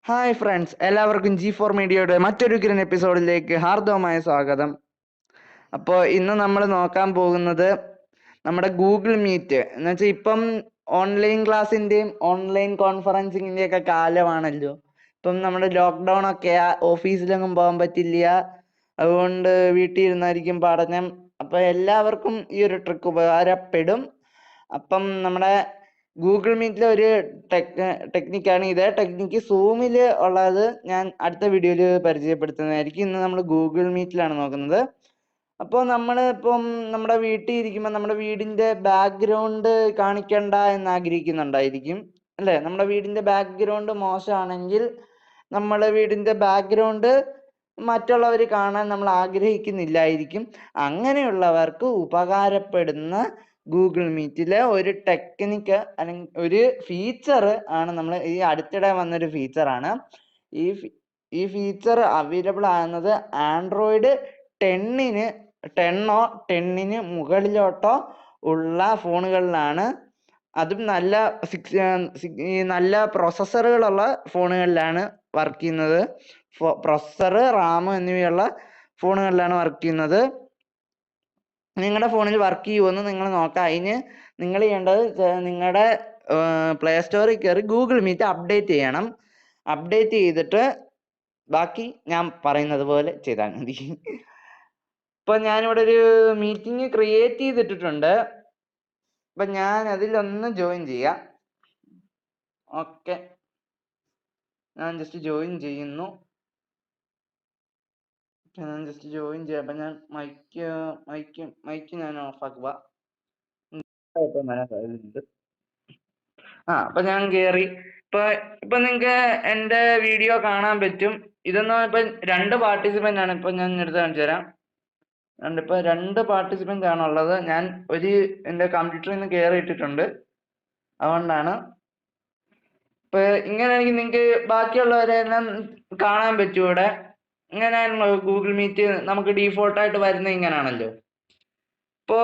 Hi friends, എല്ലാവർക്കും G4 മീഡിയയുടെ മറ്റൊരു കിരൺ എപ്പിസോഡിലേക്ക് ഹാർദവമായ സ്വാഗതം. അപ്പോൾ ഇന്ന് നമ്മൾ നോക്കാൻ പോകുന്നത് നമ്മുടെ ഗൂഗിൾ മീറ്റ് എന്ന് വെച്ചാൽ ഇപ്പം ഓൺലൈൻ ക്ലാസ്സിൻ്റെയും ഓൺലൈൻ കോൺഫറൻസിങ്ങിൻ്റെയും ഒക്കെ കാലമാണല്ലോ. ഇപ്പം നമ്മുടെ ലോക്ക്ഡൗൺ ഒക്കെ ഓഫീസിലൊന്നും പോകാൻ പറ്റില്ല, അതുകൊണ്ട് വീട്ടിൽ ഇരുന്നായിരിക്കും പഠനം. അപ്പോൾ എല്ലാവർക്കും ഈ ഒരു ട്രിക്ക് ഉപകാരപ്പെടും. അപ്പം നമ്മുടെ ഗൂഗിൾ മീറ്റിലെ ഒരു ടെക്നിക്കാണ്. ഇതേ ടെക്നിക്ക് സൂമിൽ ഉള്ളത് ഞാൻ അടുത്ത വീഡിയോയിൽ പരിചയപ്പെടുത്തുന്നതായിരിക്കും. ഇന്ന് നമ്മൾ ഗൂഗിൾ മീറ്റിലാണ് നോക്കുന്നത്. അപ്പോൾ നമ്മൾ ഇപ്പം നമ്മുടെ വീട്ടിൽ ഇരിക്കുമ്പോൾ നമ്മുടെ വീടിൻ്റെ ബാക്ക്ഗ്രൗണ്ട് കാണിക്കണ്ട എന്ന് ആഗ്രഹിക്കുന്നുണ്ടായിരിക്കും അല്ലേ? നമ്മുടെ വീടിൻ്റെ ബാക്ക്ഗ്രൗണ്ട് മോശമാണെങ്കിൽ നമ്മൾ വീടിൻ്റെ ബാക്ക്ഗ്രൗണ്ട് മറ്റുള്ളവർ കാണാൻ നമ്മൾ ആഗ്രഹിക്കുന്നില്ലായിരിക്കും. അങ്ങനെയുള്ളവർക്ക് ഉപകാരപ്പെടുന്ന ഗൂഗിൾ മീറ്റിലെ ഒരു ടെക്നിക്ക് അല്ലെങ്കിൽ ഒരു ഫീച്ചർ ആണ് നമ്മൾ ഈ അടുത്തിടെ വന്നൊരു ഫീച്ചറാണ്. ഈ ഫീച്ചർ അവൈലബിൾ ആകുന്നത് ആൻഡ്രോയിഡ് 10ന് മുകളിലോട്ടോ ഉള്ള ഫോണുകളിലാണ്. അതും നല്ല പ്രോസസ്സറുകളുള്ള ഫോണുകളിലാണ് വർക്ക് ചെയ്യുന്നത്. പ്രോസസ്സർ, റാം എന്നിവയുള്ള ഫോണുകളിലാണ് വർക്ക് ചെയ്യുന്നത്. നിങ്ങളുടെ ഫോണിൽ വർക്ക് ചെയ്യുമെന്ന് നിങ്ങൾ നോക്കാം. അതിന് നിങ്ങൾ ചെയ്യേണ്ടത് നിങ്ങളുടെ പ്ലേ സ്റ്റോറിൽ കയറി ഗൂഗിൾ മീറ്റ് അപ്ഡേറ്റ് ചെയ്യണം. അപ്ഡേറ്റ് ചെയ്തിട്ട് ബാക്കി ഞാൻ പറയുന്നത് പോലെ ചെയ്താൽ മതി. ഇപ്പം ഞാനിവിടെ ഒരു മീറ്റിംഗ് ക്രിയേറ്റ് ചെയ്തിട്ടിട്ടുണ്ട്. അപ്പം ഞാൻ അതിലൊന്ന് ജോയിൻ ചെയ്യാം. ഓക്കെ, ഞാൻ ജസ്റ്റ് ജോയിൻ ചെയ്യുന്നു. ഞാൻ ജസ്റ്റ് ജോയിൻ ചെയ്യാം. അപ്പം ഞാൻ മൈക്ക് ഞാൻ ഓഫ് ആക്കുക. അപ്പൊ ഞാൻ കേറി. ഇപ്പൊ നിങ്ങക്ക് എന്റെ വീഡിയോ കാണാൻ പറ്റും. ഇതൊന്നും ഇപ്പൊ 2 പാർട്ടിസിപ്പന്റ് ആണ്. ഇപ്പൊ ഞാൻ എടുത്ത് കാണിച്ചു തരാം. ഇപ്പൊ 2 പാർട്ടിസിപ്പന്റ് ആണുള്ളത്. ഞാൻ എന്റെ കമ്പ്യൂട്ടറിൽ നിന്ന് കയറി ഇട്ടിട്ടുണ്ട്, അതുകൊണ്ടാണ്. ഇപ്പൊ ഇങ്ങനെയാണെങ്കിൽ നിങ്ങൾക്ക് ബാക്കിയുള്ളവരെ എല്ലാം കാണാൻ പറ്റും. ഇവിടെ ഇങ്ങനെയാണല്ലോ ഗൂഗിൾ മീറ്റ് നമുക്ക് ഡീഫോൾട്ടായിട്ട് വരുന്നത്, ഇങ്ങനെയാണല്ലോ. ഇപ്പൊ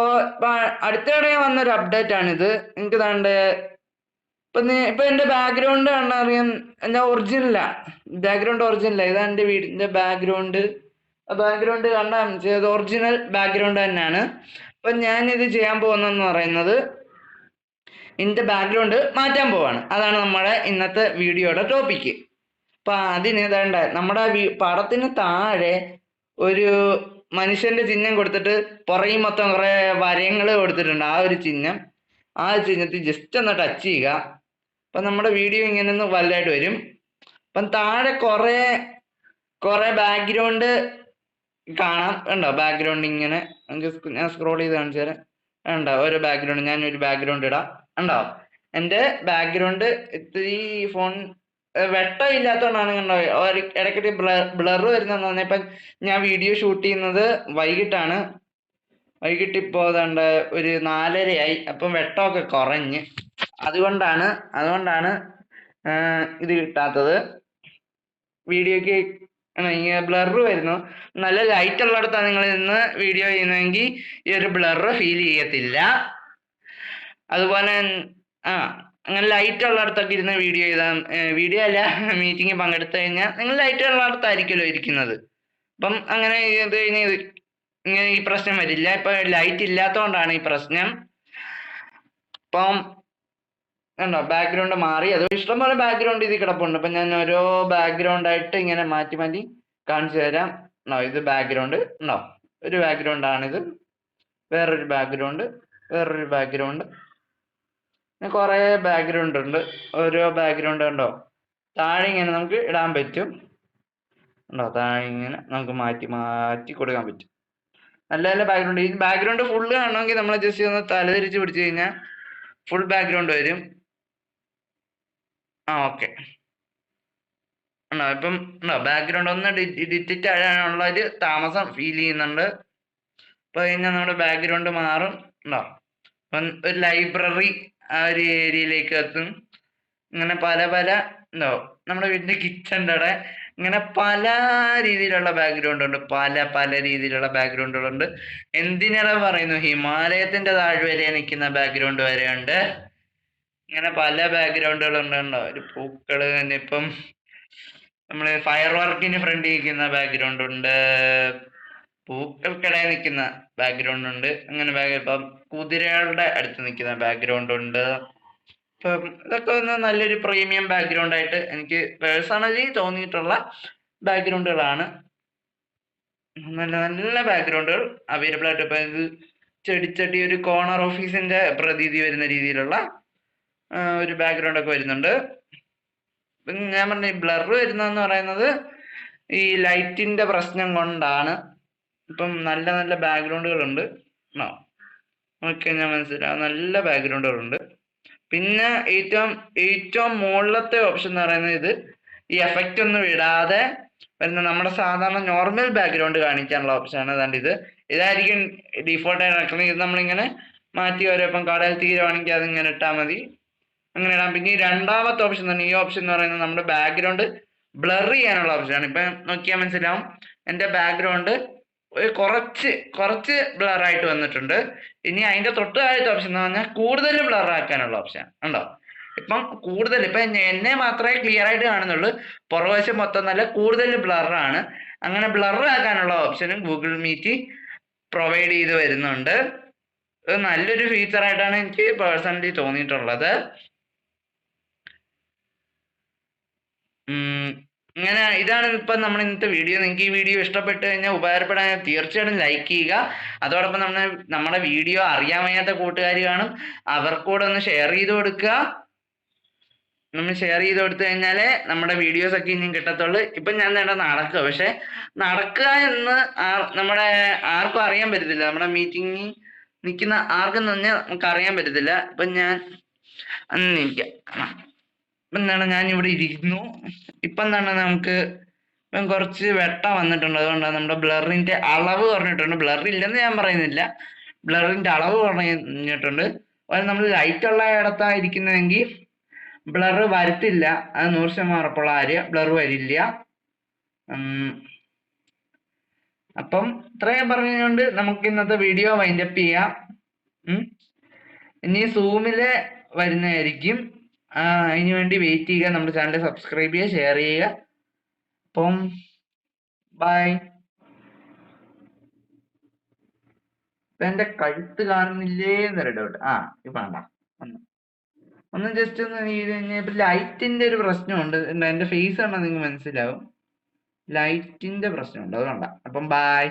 അടുത്തിടെ വന്നൊരു അപ്ഡേറ്റ് ആണിത്. നിങ്ങൾക്ക് താണ്ട് ഇപ്പൊ എന്റെ ബാക്ക്ഗ്രൗണ്ട് കാണാൻ അറിയാം. എന്റെ ഒറിജിനലാ, ബാക്ക്ഗ്രൗണ്ട് ഒറിജിനലാ. ഇതാ എന്റെ വീടിന്റെ ബാക്ക്ഗ്രൗണ്ട്. ബാക്ക്ഗ്രൗണ്ട് കണ്ടാൽ ഇത് ഒറിജിനൽ ബാക്ക്ഗ്രൗണ്ട് തന്നെയാണ്. അപ്പൊ ഞാനിത് ചെയ്യാൻ പോകുന്നെന്ന് പറയുന്നത് ഇതിന്റെ ബാക്ക്ഗ്രൗണ്ട് മാറ്റാൻ പോവാണ്. അതാണ് നമ്മുടെ ഇന്നത്തെ വീഡിയോയുടെ ടോപ്പിക്ക്. അപ്പൊ അതിന് ഏതാണ്ട് നമ്മുടെ പടത്തിന് താഴെ ഒരു മനുഷ്യന്റെ ചിഹ്നം കൊടുത്തിട്ട് പുറകിൽ മൊത്തം കുറെ വരയങ്ങൾ കൊടുത്തിട്ടുണ്ട്. ആ ഒരു ചിഹ്നത്തിൽ ജസ്റ്റ് ഒന്ന് ടച്ച് ചെയ്യുക. അപ്പൊ നമ്മുടെ വീഡിയോ ഇങ്ങനെ ഒന്ന് വലുതായിട്ട് വരും. അപ്പം താഴെ കുറെ ബാക്ക്ഗ്രൗണ്ട് കാണാം. ഉണ്ടോ? ബാക്ക്ഗ്രൗണ്ട് ഇങ്ങനെ ഞാൻ സ്ക്രോൾ ചെയ്ത് കാണിച്ചു തരാം. ഉണ്ടോ? ഒരു ബാക്ക്ഗ്രൗണ്ട്, ഞാനൊരു ബാക്ക്ഗ്രൗണ്ട് ഇടാം. ഉണ്ടോ? എൻ്റെ ബാക്ക്ഗ്രൗണ്ട് ഇത്തിരി ഫോൺ വെട്ടം ഇല്ലാത്തതുകൊണ്ടാണ്. കണ്ടോ ഇടയ്ക്കിടെ ബ്ലർ വരുന്നതെന്ന് പറഞ്ഞാൽ ഇപ്പം ഞാൻ വീഡിയോ ഷൂട്ട് ചെയ്യുന്നത് വൈകിട്ടാണ്. വൈകിട്ട് ഇപ്പോൾ ഏതാണ്ട് ഒരു 4:30 അപ്പം വെട്ടമൊക്കെ കുറഞ്ഞ്, അതുകൊണ്ടാണ് ഇത് കിട്ടാത്തത്. വീഡിയോക്ക് ബ്ലർ വരുന്നു. നല്ല ലൈറ്റ് ഉള്ളിടത്താണ് നിങ്ങൾ ഇന്ന് വീഡിയോ ചെയ്യുന്നതെങ്കിൽ ഈ ഒരു ബ്ലർ ഫീൽ ചെയ്യത്തില്ല. അതുപോലെ അങ്ങനെ ലൈറ്റ് ഉള്ളിടത്തൊക്കെ ഇരുന്ന് വീഡിയോ അല്ല മീറ്റിംഗ് പങ്കെടുത്തു കഴിഞ്ഞാൽ നിങ്ങൾ ലൈറ്റ് ഉള്ളിടത്തായിരിക്കുമല്ലോ ഇരിക്കുന്നത്. അപ്പം അങ്ങനെ ഇത് ഇങ്ങനെ ഈ പ്രശ്നം വരില്ല. ഇപ്പൊ ലൈറ്റ് ഇല്ലാത്തതുകൊണ്ടാണ് ഈ പ്രശ്നം. ഇപ്പം കണ്ടോ ബാക്ക്ഗ്രൗണ്ട് മാറി. അത് ഇഷ്ടംപോലെ ബാക്ക്ഗ്രൗണ്ട് ഇതിൽ കിടപ്പുണ്ട്. അപ്പൊ ഞാൻ ഓരോ ബാക്ക്ഗ്രൗണ്ട് ആയിട്ട് ഇങ്ങനെ മാറ്റി കാണിച്ചു തരാം. ഇത് ബാക്ക്ഗ്രൗണ്ട് ഉണ്ടോ? ഒരു ബാക്ക്ഗ്രൗണ്ട് ആണിത്. വേറൊരു ബാക്ക്ഗ്രൗണ്ട് കുറെ ബാക്ക്ഗ്രൗണ്ട് ഉണ്ട്. ഓരോ ബാക്ക്ഗ്രൗണ്ട് കണ്ടോ താഴെ ഇങ്ങനെ നമുക്ക് ഇടാൻ പറ്റും. ഉണ്ടോ? താഴെ ഇങ്ങനെ നമുക്ക് മാറ്റി കൊടുക്കാൻ പറ്റും. നല്ല നല്ല ബാക്ക്ഗ്രൗണ്ട്. ഈ ബാക്ക്ഗ്രൗണ്ട് ഫുള്ള് കാണണമെങ്കിൽ നമ്മൾ ജസ്റ്റ് ഒന്ന് തലതിരിച്ച് പിടിച്ചു കഴിഞ്ഞാൽ ഫുൾ ബാക്ക്ഗ്രൗണ്ട് വരും. ഓക്കെ. ഇപ്പം ബാക്ക്ഗ്രൗണ്ട് ഒന്ന് ഡിറ്റക്റ്റ് ആകാനുള്ള ഒരു താമസം ഫീൽ ചെയ്യുന്നുണ്ട്. അപ്പൊ കഴിഞ്ഞാൽ നമ്മുടെ ബാക്ക്ഗ്രൗണ്ട് മാറും. അപ്പം ഒരു ലൈബ്രറി ആ ഒരു ഏരിയയിലേക്ക് എത്തും. ഇങ്ങനെ പല നമ്മുടെ വീടിന്റെ കിച്ചൻ്റെ അവിടെ ഇങ്ങനെ പല രീതിയിലുള്ള ബാക്ക്ഗ്രൗണ്ട് ഉണ്ട്. പല രീതിയിലുള്ള ബാക്ക്ഗ്രൗണ്ടുകളുണ്ട്. എന്തിനേറെ പറയുന്നു, ഹിമാലയത്തിന്റെ താഴ്വരെ നിൽക്കുന്ന ബാക്ക്ഗ്രൗണ്ട് വരെ ഉണ്ട്. ഇങ്ങനെ പല ബാക്ക്ഗ്രൗണ്ടുകൾ ഉണ്ടോ? ഒരു പൂക്കള് തന്നെ. ഇപ്പം നമ്മൾ ഫയർ വർക്കിന് ഫ്രണ്ട് നിൽക്കുന്ന ബാക്ക്ഗ്രൗണ്ട് ഉണ്ട്, പൂക്കൾക്കിടയിൽ നിൽക്കുന്ന ബാക്ക്ഗ്രൗണ്ട് ഉണ്ട്, അങ്ങനെ ഇപ്പം കുതിരകളുടെ അടുത്ത് നിൽക്കുന്ന ബാക്ക്ഗ്രൗണ്ട് ഉണ്ട്. ഇപ്പം ഇതൊക്കെ ഒന്ന് നല്ലൊരു പ്രീമിയം ബാക്ക്ഗ്രൗണ്ട് ആയിട്ട് എനിക്ക് പേഴ്സണലി തോന്നിയിട്ടുള്ള ബാക്ക്ഗ്രൗണ്ടുകളാണ്. നല്ല നല്ല ബാക്ക്ഗ്രൗണ്ടുകൾ അവൈലബിൾ ആയിട്ട് ഇപ്പൊ ഇത് ചെടിച്ചട്ടി ഒരു കോർണർ ഓഫീസിന്റെ പ്രതീതി വരുന്ന രീതിയിലുള്ള ഒരു ബാക്ക്ഗ്രൗണ്ട് ഒക്കെ വരുന്നുണ്ട്. ഞാൻ പറഞ്ഞ ഈ ബ്ലർ വരുന്നതെന്ന് പറയുന്നത് ഈ ലൈറ്റിന്റെ പ്രശ്നം കൊണ്ടാണ്. ഇപ്പം നല്ല നല്ല ബാക്ക്ഗ്രൗണ്ടുകളുണ്ട്, ഓക്കെ, ഞാൻ മനസ്സിലാവും, നല്ല ബാക്ക്ഗ്രൗണ്ടുകളുണ്ട്. പിന്നെ ഏറ്റവും മുകളിലത്തെ ഓപ്ഷൻ എന്ന് പറയുന്നത് ഇത് ഈ എഫക്റ്റ് ഒന്നും ഇടാതെ വരുന്ന നമ്മുടെ സാധാരണ നോർമൽ ബാക്ക്ഗ്രൗണ്ട് കാണിക്കാനുള്ള ഓപ്ഷനാണ്. അതാണ്ട് ഇതായിരിക്കും ഡീഫോൾട്ടായിട്ട് നടക്കുന്നത്. ഇത് നമ്മളിങ്ങനെ മാറ്റി വരും. ഇപ്പം കടയിൽ തീരുവാണെങ്കിൽ അതിങ്ങനെ ഇട്ടാൽ മതി, അങ്ങനെ ഇടാം. പിന്നെ ഈ രണ്ടാമത്തെ ഓപ്ഷൻ തന്നെ, ഈ ഓപ്ഷൻ എന്ന് പറയുന്നത് നമ്മുടെ ബാക്ക്ഗ്രൗണ്ട് ബ്ലർ ചെയ്യാനുള്ള ഓപ്ഷനാണ്. ഇപ്പം നോക്കിയാൽ മനസ്സിലാവും എൻ്റെ ബാക്ക്ഗ്രൗണ്ട് ഒരു കുറച്ച് ബ്ലർ ആയിട്ട് വന്നിട്ടുണ്ട്. ഇനി അതിന്റെ തൊട്ട് താഴത്തെ ഓപ്ഷൻ എന്ന് പറഞ്ഞാൽ കൂടുതൽ ബ്ലർ ആക്കാനുള്ള ഓപ്ഷൻ ഉണ്ടോ. ഇപ്പം എന്നെ മാത്രമേ ക്ലിയർ ആയിട്ട് കാണുന്നുള്ളൂ, പുറകുവശം മൊത്തം നല്ല കൂടുതൽ ബ്ലറാണ്. അങ്ങനെ ബ്ലർ ആക്കാനുള്ള ഓപ്ഷനും ഗൂഗിൾ മീറ്റ് പ്രൊവൈഡ് ചെയ്ത് വരുന്നുണ്ട്. ഇത് നല്ലൊരു ഫീച്ചർ ആയിട്ടാണ് എനിക്ക് പേഴ്സണലി തോന്നിയിട്ടുള്ളത്. ഇങ്ങനെ ഇതാണ് ഇപ്പം നമ്മുടെ ഇന്നത്തെ വീഡിയോ. നിങ്ങൾക്ക് ഈ വീഡിയോ ഇഷ്ടപ്പെട്ട് കഴിഞ്ഞാൽ ഉപകാരപ്പെടാൻ തീർച്ചയായിട്ടും ലൈക്ക് ചെയ്യുക. അതോടൊപ്പം നമ്മുടെ വീഡിയോ അറിയാൻ വയ്യാത്ത കൂട്ടുകാർ കാണും, അവർക്കൂടെ ഒന്ന് ഷെയർ ചെയ്ത് കൊടുക്കുക. നമ്മൾ ഷെയർ ചെയ്ത് കൊടുത്തു കഴിഞ്ഞാലേ നമ്മുടെ വീഡിയോസ് ഒക്കെ ഇനിയും കിട്ടത്തുള്ളൂ. ഇപ്പം ഞാൻ നടക്കുക, പക്ഷെ നടക്കുക എന്ന് നമ്മുടെ ആർക്കും അറിയാൻ പറ്റത്തില്ല. നമ്മുടെ മീറ്റിംഗിൽ നിൽക്കുന്ന ആർക്കും തന്നെ നമുക്ക് അറിയാൻ പറ്റത്തില്ല. ഇപ്പം ഞാൻ ഞാൻ ഇവിടെ ഇരിക്കുന്നു. ഇപ്പം നമുക്ക് ഇപ്പം കുറച്ച് വെട്ടം വന്നിട്ടുണ്ട്, അതുകൊണ്ടാണ് നമ്മുടെ ബ്ലറിന്റെ അളവ് കുറഞ്ഞിട്ടുണ്ട്. ബ്ലർ ഇല്ലെന്ന് ഞാൻ പറയുന്നില്ല, ബ്ലറിന്റെ അളവ് കുറഞ്ഞിട്ടുണ്ട്. അതുപോലെ നമ്മൾ ലൈറ്റ് ഉള്ള ഇടത്തായിരിക്കുന്നതെങ്കിൽ ബ്ലർ വരത്തില്ല, അത് 100% ഉറപ്പുള്ള കാര്യം, ബ്ലർ വരില്ല. അപ്പം ഇത്രയും പറഞ്ഞുകൊണ്ട് നമുക്ക് ഇന്നത്തെ വീഡിയോ വൈൻഡപ്പ് ചെയ്യാം. ഇനി സൂമില് വരുന്നതായിരിക്കും, അതിനു വേണ്ടി വെയിറ്റ് ചെയ്യുക. നമ്മുടെ ചാനൽ സബ്സ്ക്രൈബ് ചെയ്യുക, ഷെയർ ചെയ്യുക. അപ്പം ബൈ. ഇപ്പൊ എന്റെ കഴുത്ത് കാണുന്നില്ലേ എന്നൊരു ഡൗട്ട്. ഇപ്പൊ വേണ്ട, ഒന്ന് ജസ്റ്റ് ഒന്ന് ചെയ്ത് കഴിഞ്ഞാൽ ലൈറ്റിന്റെ ഒരു പ്രശ്നമുണ്ട്. എന്റെ ഫേസ് ആണോ നിങ്ങൾക്ക് മനസ്സിലാവും, ലൈറ്റിന്റെ പ്രശ്നമുണ്ട്, അതുകൊണ്ടാ. അപ്പം ബൈ.